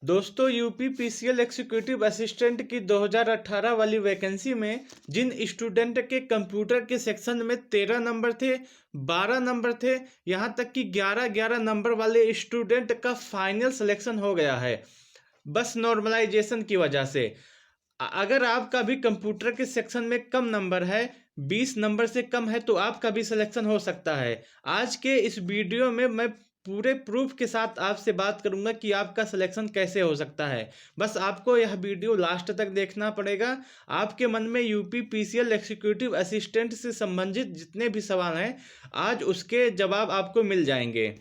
दोस्तों UP PCL executive assistant की 2018 वाली वैकेंसी में जिन स्टूडेंट के कंप्यूटर के सेक्शन में 13 नंबर थे, 12 नंबर थे, यहाँ तक कि 11-11 नंबर वाले स्टूडेंट का फाइनल सिलेक्शन हो गया है बस नॉर्मलाइजेशन की वजह से। अगर आपका भी कंप्यूटर के सेक्शन में कम नंबर है, 20 नंबर से कम है, तो आपका भी सिलेक्शन हो सकता है। आज के इस वीडियो में मैं पूरे प्रूफ के साथ आपसे बात करूंगा कि आपका सिलेक्शन कैसे हो सकता है। बस आपको यह वीडियो लास्ट तक देखना पड़ेगा। आपके मन में यूपी पीसीएल एग्जीक्यूटिव असिस्टेंट से संबंधित जितने भी सवाल हैं, आज उसके जवाब आपको मिल जाएंगे।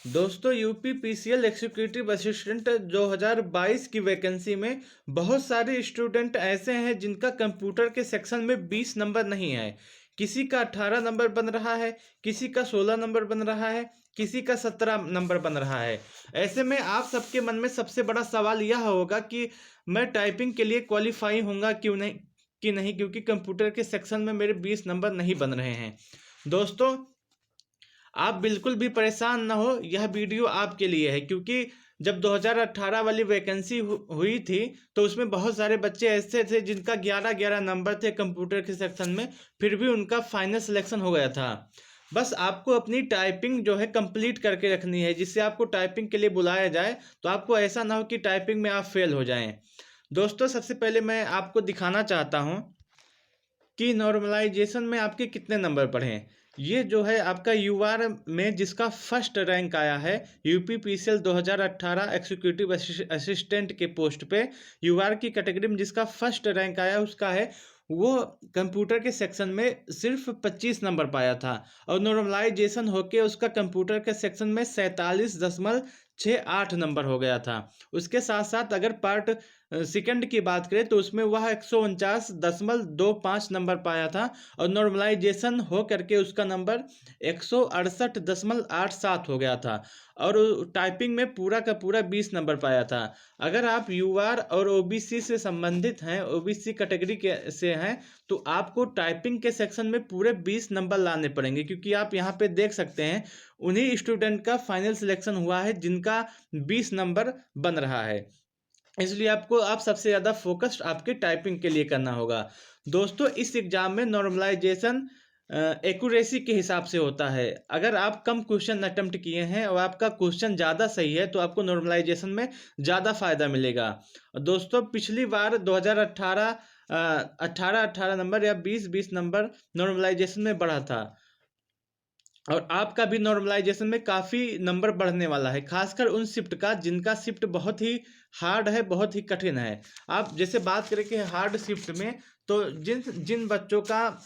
दोस्तों यूपी पीसीएल एग्जीक्यूटिव असिस्टेंट 2022 की वैकेंसी में बहुत सारे स्टूडेंट ऐसे हैं जिनका कंप्यूटर के सेक्शन में 20 नंबर नहीं है। किसी का 18 नंबर बन रहा है, किसी का 16 नंबर बन रहा है, किसी का 17 नंबर बन रहा है। ऐसे में आप सबके मन में सबसे बड़ा सवाल यह होगा कि मैं टाइपिंग के लिए क्वालिफाई होऊंगा क्यों नहीं कि नहीं, क्योंकि कंप्यूटर के सेक्शन में मेरे 20 नंबर नहीं बन रहे हैं। दोस्तों आप बिल्कुल भी परेशान ना हो, यह वीडियो आपके लिए है, क्योंकि जब 2018 वाली वैकेंसी हुई थी तो उसमें बहुत सारे बच्चे ऐसे थे जिनका 11-11 नंबर थे कंप्यूटर के सेक्शन में, फिर भी उनका फाइनल सिलेक्शन हो गया था। बस आपको अपनी टाइपिंग जो है कंप्लीट करके रखनी है, जिससे आपको टाइपिंग के लिए बुलाया जाए तो आपको ऐसा ना हो कि टाइपिंग में आप फेल हो जाएं। दोस्तों सबसे पहले मैं आपको दिखाना चाहता हूं कि नॉर्मलाइजेशन में आपके कितने नंबर पढ़े हैं। ये जो है आपका यूआर में जिसका फर्स्ट रैंक आया है यूपी पीसीएल 2018 एग्जीक्यूटिव असिस्टेंट के पोस्ट पे, यूआर की कैटेगरी में जिसका फर्स्ट रैंक आया उसका है, वो कंप्यूटर के सेक्शन में सिर्फ 25 नंबर पाया था और नॉर्मलाइजेशन होके उसका कंप्यूटर के सेक्शन में 47.68 नंबर हो गया था। उसके साथ साथ अगर पार्ट सेकंड की बात करें तो उसमें वह 149.25 नंबर पाया था और नॉर्मलाइजेशन हो करके उसका नंबर 168.87 हो गया था और टाइपिंग में पूरा का पूरा 20 नंबर पाया था। अगर आप यूआर और ओबीसी से संबंधित हैं, ओबीसी कैटेगरी के से हैं, तो आपको टाइपिंग के सेक्शन में पूरे 20 नंबर लाने पड़ेंगे, क्योंकि आप यहाँ पे देख सकते हैं उन्हीं स्टूडेंट का फाइनल सिलेक्शन हुआ है जिनका 20 नंबर बन रहा है। इसलिए आपको आप सबसे ज़्यादा फोकस्ड आपके टाइपिंग के लिए करना होगा। दोस्तों इस एग्ज़ाम में नॉर्मलाइजेशन एक्यूरेसी के हिसाब से होता है। अगर आप कम क्वेश्चन अटेम्प्ट किए हैं और आपका क्वेश्चन ज़्यादा सही है तो आपको नॉर्मलाइजेशन में ज़्यादा फायदा मिलेगा। दोस्तों पिछली बार 2018 18 नंबर या 20 नंबर नॉर्मलाइजेशन में बढ़ा था और आपका भी नॉर्मलाइजेशन में काफ़ी नंबर बढ़ने वाला है, खासकर उन शिफ्ट का जिनका शिफ्ट बहुत ही हार्ड है, बहुत ही कठिन है। आप जैसे बात करें कि हार्ड शिफ्ट में, तो जिन जिन बच्चों का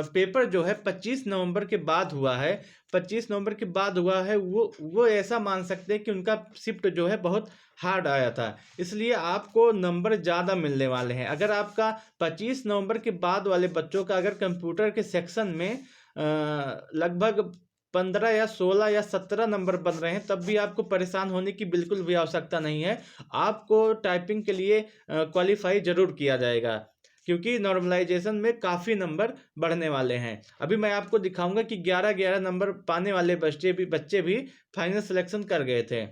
पेपर जो है 25 नवंबर के बाद हुआ है, 25 नवंबर के बाद हुआ है, वो ऐसा मान सकते हैं कि उनका शिफ्ट जो है बहुत हार्ड आया था, इसलिए आपको नंबर ज़्यादा मिलने वाले हैं। अगर आपका 25 नवंबर के बाद वाले बच्चों का अगर कंप्यूटर के सेक्शन में लगभग 15 या 16 या 17 नंबर बन रहे हैं, तब भी आपको परेशान होने की बिल्कुल भी आवश्यकता नहीं है। आपको टाइपिंग के लिए क्वालिफाई जरूर किया जाएगा, क्योंकि नॉर्मलाइजेशन में काफ़ी नंबर बढ़ने वाले हैं। अभी मैं आपको दिखाऊंगा कि 11-11 नंबर पाने वाले बच्चे भी फाइनल सिलेक्शन कर गए थे।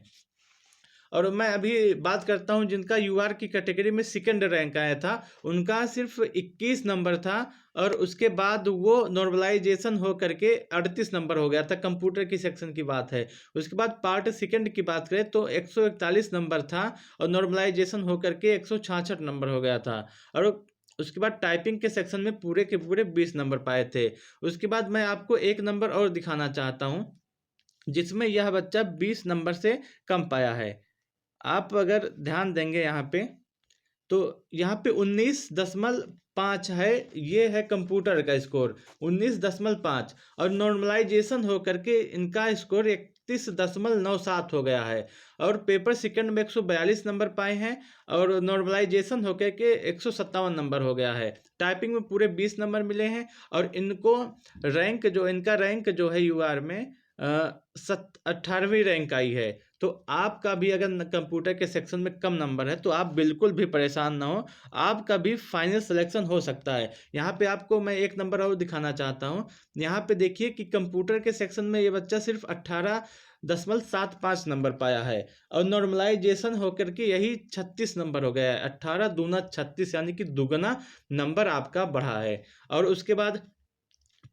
और मैं अभी बात करता हूं जिनका यूआर की कैटेगरी में सेकंड रैंक आया था, उनका सिर्फ 21 नंबर था और उसके बाद वो नॉर्मलाइजेशन हो करके 38 नंबर हो गया था। कंप्यूटर की सेक्शन की बात है। उसके बाद पार्ट सेकंड की बात करें तो 141 नंबर था और नॉर्मलाइजेशन हो करके 166 नंबर हो गया था। और उसके बाद टाइपिंग के सेक्शन में पूरे के पूरे 20 नंबर पाए थे। उसके बाद मैं आपको एक नंबर और दिखाना चाहता हूँ जिसमें यह बच्चा 20 नंबर से कम पाया है। आप अगर ध्यान देंगे यहाँ पे, तो यहाँ पे 19.5 है, ये है कंप्यूटर का स्कोर 19.5 और नॉर्मलाइजेशन हो करके इनका स्कोर 31.97 हो गया है और पेपर सेकंड में 142 नंबर पाए हैं और नॉर्मलाइजेशन हो करके 157 नंबर हो गया है। टाइपिंग में पूरे 20 नंबर मिले हैं और इनका रैंक जो है यूआर में 18वीं रैंक आई है। तो आपका भी अगर कंप्यूटर के सेक्शन में कम नंबर है तो आप बिल्कुल भी परेशान ना हो, आपका भी फाइनल सिलेक्शन हो सकता है। यहाँ पे आपको मैं एक नंबर और दिखाना चाहता हूँ। यहाँ पे देखिए कि कंप्यूटर के सेक्शन में ये बच्चा सिर्फ 18.75 नंबर पाया है और नॉर्मलाइजेशन होकर के यही 36 नंबर हो गया है। 18 दूना 36 यानी कि दुगना नंबर आपका बढ़ा है। और उसके बाद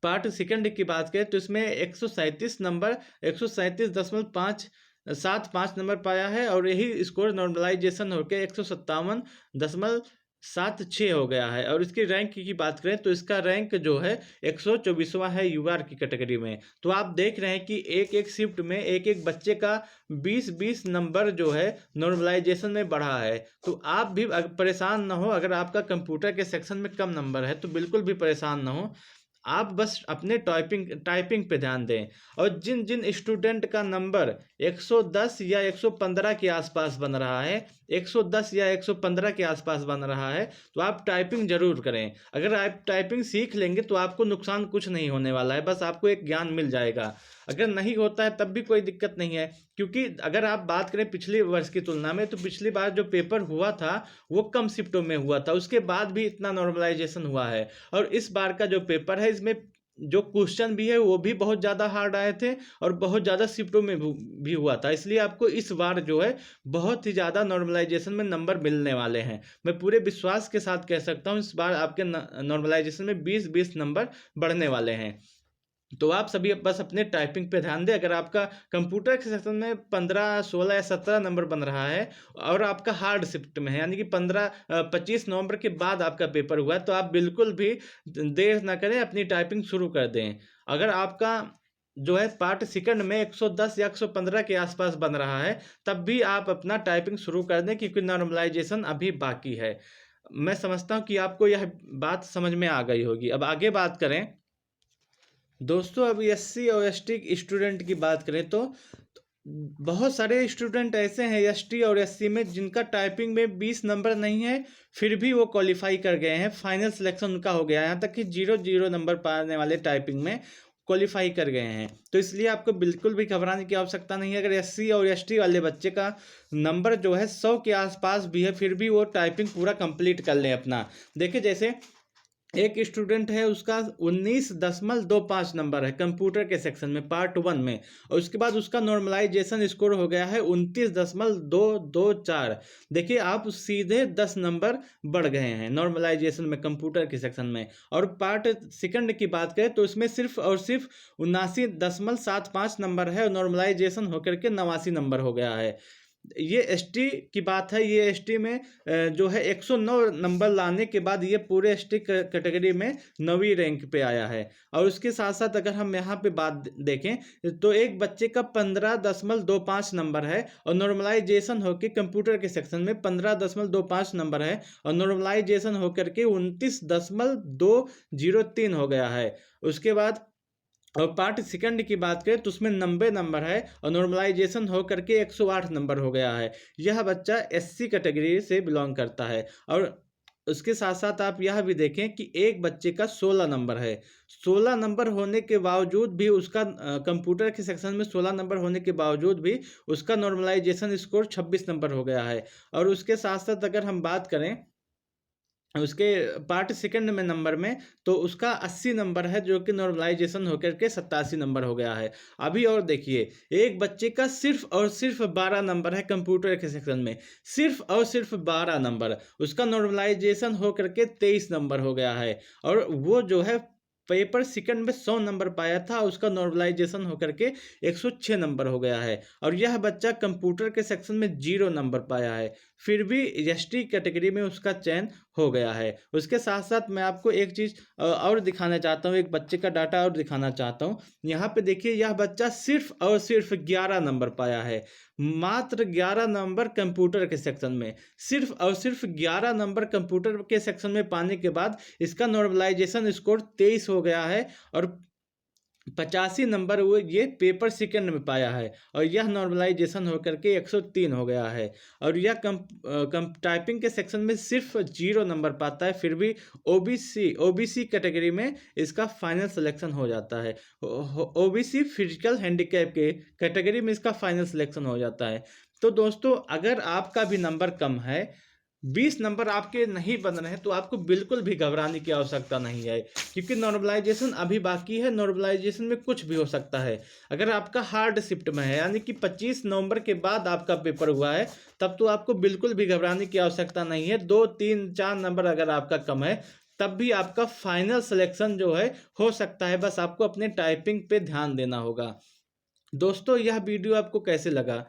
पार्ट सेकंड की बात करें तो इसमें 137 नंबर 137.575 नंबर पाया है और यही स्कोर नॉर्मलाइजेशन होकर 157.76 हो गया है। और इसकी रैंक की बात करें तो इसका रैंक जो है 124वां है यूआर की कैटेगरी में। तो आप देख रहे हैं कि एक एक शिफ्ट में एक एक बच्चे का 20-20 नंबर जो है नॉर्मलाइजेशन में बढ़ा है। तो आप भी परेशान ना हो, अगर आपका कंप्यूटर के सेक्शन में कम नंबर है तो बिल्कुल भी परेशान ना हो, आप बस अपने टाइपिंग पे ध्यान दें। और जिन जिन स्टूडेंट का नंबर 110 या 115 के आसपास बन रहा है, 110 या 115 के आसपास बन रहा है, तो आप टाइपिंग जरूर करें। अगर आप टाइपिंग सीख लेंगे तो आपको नुकसान कुछ नहीं होने वाला है, बस आपको एक ज्ञान मिल जाएगा। अगर नहीं होता है तब भी कोई दिक्कत नहीं है, क्योंकि अगर आप बात करें पिछले वर्ष की तुलना में तो पिछली बार जो पेपर हुआ था वो कम शिफ्टों में हुआ था, उसके बाद भी इतना नॉर्मलाइजेशन हुआ है। और इस बार का जो पेपर है इसमें जो क्वेश्चन भी है वो भी बहुत ज़्यादा हार्ड आए थे और बहुत ज़्यादा शिफ्टों में भी हुआ था, इसलिए आपको इस बार जो है बहुत ही ज़्यादा नॉर्मलाइजेशन में नंबर मिलने वाले हैं। मैं पूरे विश्वास के साथ कह सकता हूँ इस बार आपके नॉर्मलाइजेशन में 20-20 नंबर बढ़ने वाले हैं। तो आप सभी बस अपने टाइपिंग पे ध्यान दें। अगर आपका कंप्यूटर के सेक्शन में 15, 16 या 17 नंबर बन रहा है और आपका हार्ड शिफ्ट में है यानी कि 25 नवंबर के बाद आपका पेपर हुआ है, तो आप बिल्कुल भी देर ना करें, अपनी टाइपिंग शुरू कर दें। अगर आपका जो है पार्ट सेकंड में 110 या 115 के आसपास बन रहा है तब भी आप अपना टाइपिंग शुरू कर दें, क्योंकि नॉर्मलाइजेशन अभी बाकी है। मैं समझता हूँ कि आपको यह बात समझ में आ गई होगी। अब आगे बात करें दोस्तों, अब एससी और एसटी स्टूडेंट की बात करें तो बहुत सारे स्टूडेंट ऐसे हैं एसटी और एससी में जिनका टाइपिंग में 20 नंबर नहीं है, फिर भी वो क्वालिफाई कर गए हैं, फाइनल सिलेक्शन उनका हो गया है, यहाँ तक कि 0-0 नंबर पाने वाले टाइपिंग में क्वालिफाई कर गए हैं। तो इसलिए आपको बिल्कुल भी घबराने की आवश्यकता नहीं है। अगर एससी और एसटी वाले बच्चे का नंबर जो है 100 के आसपास भी है फिर भी वो टाइपिंग पूरा कंप्लीट कर लें अपना। देखिए जैसे एक स्टूडेंट है उसका 19.25 नंबर है कंप्यूटर के सेक्शन में पार्ट 1 में, और उसके बाद उसका नॉर्मलाइजेशन स्कोर हो गया है 29.224। देखिए आप सीधे 10 नंबर बढ़ गए हैं नॉर्मलाइजेशन में कंप्यूटर के सेक्शन में। और पार्ट सेकंड की बात करें तो इसमें सिर्फ और सिर्फ 79.75 नंबर है और नॉर्मलाइजेशन होकर के 89 नंबर हो गया है। ये एसटी की बात है, ये एसटी में जो है 109 नंबर लाने के बाद ये पूरे एसटी कैटेगरी में 9वीं रैंक पे आया है। और उसके साथ साथ अगर हम यहाँ पे बात देखें तो एक बच्चे का 15.25 नंबर है और नॉर्मलाइजेशन होकर कंप्यूटर के सेक्शन में 15.25 नंबर है और नॉर्मलाइजेशन होकर के 29.203 हो गया है। उसके बाद और पार्ट सेकंड की बात करें तो उसमें 90 नंबर है और नॉर्मलाइजेशन हो करके 108 नंबर हो गया है। यह बच्चा एससी कैटेगरी से बिलोंग करता है। और उसके साथ साथ आप यह भी देखें कि एक बच्चे का 16 नंबर है, 16 नंबर होने के बावजूद भी उसका कंप्यूटर के सेक्शन में 16 नंबर होने के बावजूद भी उसका नॉर्मलाइजेशन स्कोर 26 नंबर हो गया है। और उसके साथ साथ अगर हम बात करें उसके पार्ट सेकंड में नंबर में तो उसका 80 नंबर है जो कि नॉर्मलाइजेशन होकर के 87 नंबर हो गया है। अभी और देखिए एक बच्चे का सिर्फ और सिर्फ 12 नंबर है कंप्यूटर के सेक्शन में, सिर्फ और सिर्फ 12 नंबर, उसका नॉर्मलाइजेशन होकर के 23 नंबर हो गया है। और वो जो है पेपर सेकंड में 100 नंबर पाया था, उसका नॉर्मलाइजेशन होकर के 106 नंबर हो गया है। और यह बच्चा कंप्यूटर के सेक्शन में 0 नंबर पाया है, फिर भी एसटी कैटेगरी में उसका चयन हो गया है। उसके साथ साथ मैं आपको एक चीज़ और दिखाना चाहता हूँ, एक बच्चे का डाटा और दिखाना चाहता हूँ। यहाँ पे देखिए यह बच्चा सिर्फ और सिर्फ 11 नंबर पाया है, मात्र 11 नंबर कंप्यूटर के सेक्शन में, सिर्फ और सिर्फ 11 नंबर कंप्यूटर के सेक्शन में पाने के बाद इसका नॉर्मलाइजेशन स्कोर 23 हो गया है। और 85 नंबर वो ये पेपर सेकंड में पाया है, और यह नॉर्मलाइजेशन होकर के 103 हो गया है। और यह कम टाइपिंग के सेक्शन में सिर्फ 0 नंबर पाता है, फिर भी ओबीसी कैटेगरी में इसका फाइनल सिलेक्शन हो जाता है। ओबीसी फिजिकल हैंडीकैप के कैटेगरी में इसका फाइनल सिलेक्शन हो जाता है। तो दोस्तों, अगर आपका भी नंबर कम है, 20 नंबर आपके नहीं बन रहे हैं, तो आपको बिल्कुल भी घबराने की आवश्यकता नहीं है, क्योंकि नॉर्मलाइजेशन अभी बाकी है। नॉर्मलाइजेशन में कुछ भी हो सकता है। अगर आपका हार्ड शिफ्ट में है, यानी कि 25 नवंबर के बाद आपका पेपर हुआ है, तब तो आपको बिल्कुल भी घबराने की आवश्यकता नहीं है। 2 3 4 नंबर अगर आपका कम है, तब भी आपका फाइनल सिलेक्शन जो है हो सकता है। बस आपको अपने टाइपिंग पे ध्यान देना होगा। दोस्तों, यह वीडियो आपको कैसे लगा?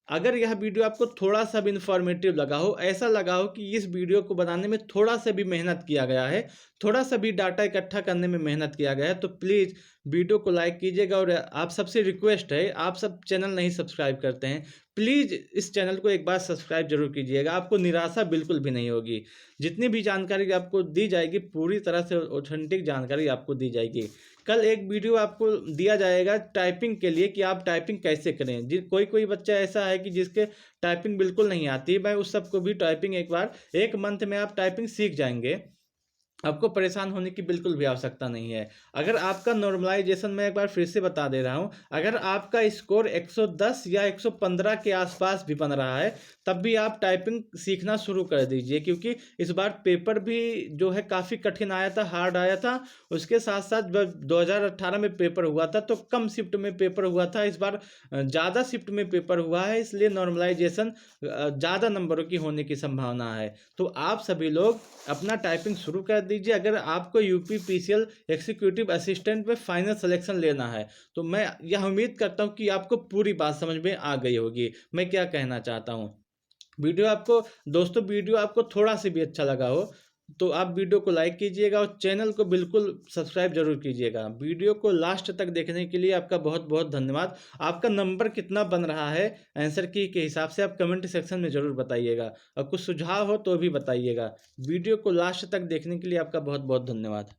अगर यह वीडियो आपको थोड़ा सा भी इंफॉर्मेटिव लगा हो, ऐसा लगा हो कि इस वीडियो को बनाने में थोड़ा सा भी मेहनत किया गया है, थोड़ा सा भी डाटा इकट्ठा करने में मेहनत किया गया है, तो प्लीज़ वीडियो को लाइक कीजिएगा। और आप सबसे रिक्वेस्ट है, आप सब चैनल नहीं सब्सक्राइब करते हैं, प्लीज़ इस चैनल को एक बार सब्सक्राइब जरूर कीजिएगा। आपको निराशा बिल्कुल भी नहीं होगी। जितनी भी जानकारी आपको दी जाएगी, पूरी तरह से ऑथेंटिक जानकारी आपको दी जाएगी। कल एक वीडियो आपको दिया जाएगा टाइपिंग के लिए, कि आप टाइपिंग कैसे करें। कोई कोई बच्चा ऐसा है कि जिसके टाइपिंग बिल्कुल नहीं आती, मैं उस सबको भी टाइपिंग एक बार 1 मंथ में आप टाइपिंग सीख जाएंगे। आपको परेशान होने की बिल्कुल भी आवश्यकता नहीं है। अगर आपका नॉर्मलाइजेशन, मैं एक बार फिर से बता दे रहा हूँ, अगर आपका स्कोर 110 या 115 के आसपास भी बन रहा है, तब भी आप टाइपिंग सीखना शुरू कर दीजिए, क्योंकि इस बार पेपर भी जो है काफ़ी कठिन आया था, हार्ड आया था। उसके साथ साथ जब 2018 में पेपर हुआ था, तो कम शिफ्ट में पेपर हुआ था। इस बार ज़्यादा शिफ्ट में पेपर हुआ है, इसलिए नॉर्मलाइजेशन ज़्यादा नंबरों की होने की संभावना है। तो आप सभी लोग अपना टाइपिंग शुरू कर दीजिए। अगर आपको यूपी पीसीएल एग्जीक्यूटिव असिस्टेंट में फाइनल सिलेक्शन लेना है, तो मैं यह उम्मीद करता हूं कि आपको पूरी बात समझ में आ गई होगी मैं क्या कहना चाहता हूं। वीडियो आपको दोस्तों, वीडियो आपको थोड़ा सा भी अच्छा लगा हो, तो आप वीडियो को लाइक कीजिएगा और चैनल को बिल्कुल सब्सक्राइब जरूर कीजिएगा। वीडियो को लास्ट तक देखने के लिए आपका बहुत बहुत धन्यवाद। आपका नंबर कितना बन रहा है आंसर की के हिसाब से आप कमेंट सेक्शन में ज़रूर बताइएगा, और कुछ सुझाव हो तो भी बताइएगा। वीडियो को लास्ट तक देखने के लिए आपका बहुत बहुत धन्यवाद।